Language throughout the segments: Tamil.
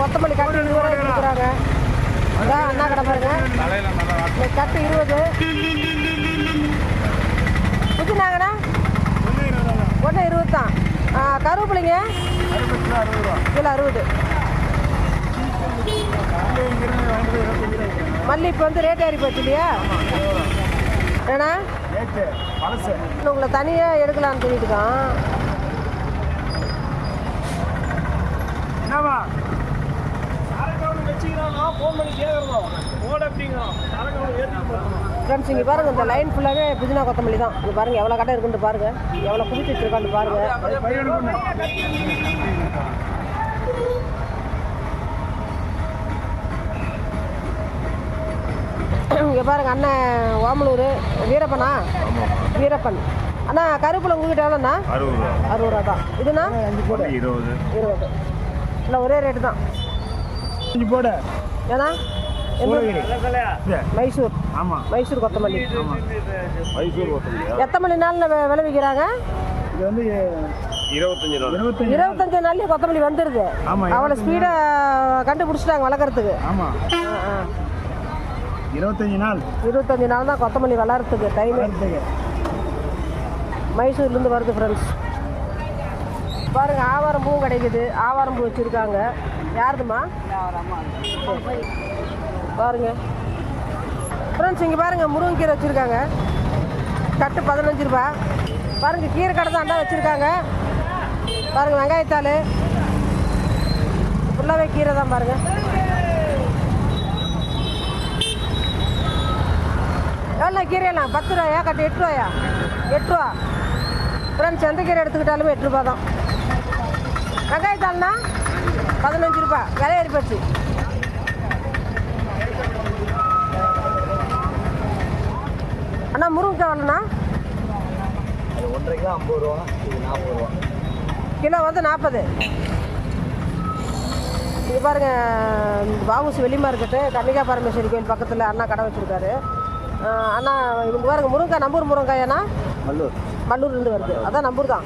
கொத்தமல்லி கட்டு 20 ரூபாய் கொடுக்குறாங்க. அதான் அண்ணா கடை பாருங்க. கட்டு 20. புதுனாங்கண்ணா 1 20 தான். கருவேப்பிலைங்க கிலோ 60. மல்லி இப்போ வந்து ரேட் ஏறி போச்சு இல்லையா? ஏன்னா உங்களை தனியாக எடுக்கலான்னு சொல்லிட்டுருக்கான். ஃப்ரெண்ட்ஸ் இங்கே பாருங்கள், இந்த லைன் ஃபுல்லாகவே புதினா கொத்தமல்லி தான். இது பாருங்கள் எவ்வளோ கடை இருக்குன்னு பாருங்கள், எவ்வளோ குடிச்சு வச்சுருக்கான்னு பாருங்கள். இங்கே பாருங்கள் அண்ணன் ஓமலூர் வீரப்பனா, வீரப்பன் அண்ணா. கருவேப்பிலை உங்ககிட்ட எவ்வளோண்ணா? 60 ரூபா தான். இதுண்ணா 20 இல்லை, ஒரே ரேட்டு தான். போட ஏன்னா மைசூர். ஆமாம், மைசூர் கொத்தமல்லி. எத்தனை மணி நாளில் விளைவிக்கிறாங்க? இது வந்து 25 நாள்லயே கொத்தமல்லி வந்துடுது. அவ்வளோ ஸ்பீடாக கண்டுபிடிச்சிட்டாங்க வளர்க்குறதுக்கு. ஆமாம், 25 நாள் தான் கொத்தமல்லி வளர்றதுக்கு டைம். மைசூர்லேருந்து வருது ஃப்ரெண்ட்ஸ். பாருங்கள் ஆவாரம் பூவும் கிடைக்குது. ஆவாரம் பூ வச்சுருக்காங்க. யாருதுமா? பாருங்க ஃப்ரெண்ட்ஸ், இங்கே பாருங்கள் முருங்கைக்கீரை வச்சுருக்காங்க. கட்டு 15 ரூபா. பாருங்கள் கீரை கடை தான் அண்டா வச்சுருக்காங்க. பாருங்கள் வெங்காயத்தாள் ஃபுல்லாகவே கீரை தான். பாருங்கள் எவ்வளோ கீரையெல்லாம் 10 ரூபாயா? கட்டு 8 ரூபாயா? 8 ரூபா ஃப்ரெண்ட்ஸ். எந்த கீரை எடுத்துக்கிட்டாலுமே 8 ரூபா தான். வெங்காயத்தாள்னா 15 ரூபா. விலை ஏறி போச்சு. அண்ணா முருங்கைக்காய் எவ்வளோண்ணா? 1.5 கிலோ 50 ரூபா. இது 40 ரூபா. கிலோ வந்து 40. இது பாருங்கள் வாவுசி வெளி மார்க்கெட்டு கன்னிகா பரமேஸ்வரி கோயில் பக்கத்தில் அண்ணா கடை வச்சுருக்காரு. அண்ணா இவங்க பாருங்கள் முருங்கைக்காய் நம்பூர் முருங்கைக்காய்ண்ணா மல்லூர்லேருந்து வருது. அதான் நம்பூர் தான்.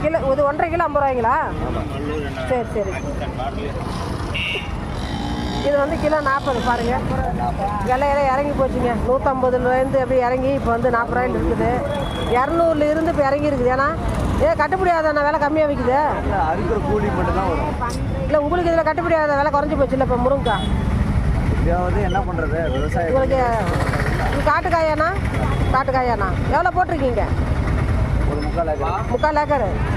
கிலோ இது 1.5 கிலோ 50 ரூபாய்ங்களா? சரி சரி. இது வந்து கிலோ 40. பாருங்கள் விலையெல்லாம் இறங்கி போச்சுங்க. 150லேருந்து அப்படியே இறங்கி இப்போ வந்து 40 ரூபாயில் இருக்குது. 200 இருந்து இப்போ இறங்கி இருக்குது. ஏன்னா கட்டுப்படி ஆகாத விலை கம்மியாக விற்குது. அறுக்கிற கூலி மட்டும் தான் வரும். இல்லை உங்களுக்கு இதில் கட்டுப்படி ஆகாத விலை குறைஞ்சி போச்சு. இல்லை இப்போ முருங்கைக்காய் இதாவது என்ன பண்ணுறது விவசாயம். உங்களுக்கு இது காட்டுக்காயாண்ணா? காட்டுக்காயாண்ணா எவ்வளோ போட்டிருக்கீங்க? ஒரு 3/4 ஏக்கர். 3/4 ஏக்கர்.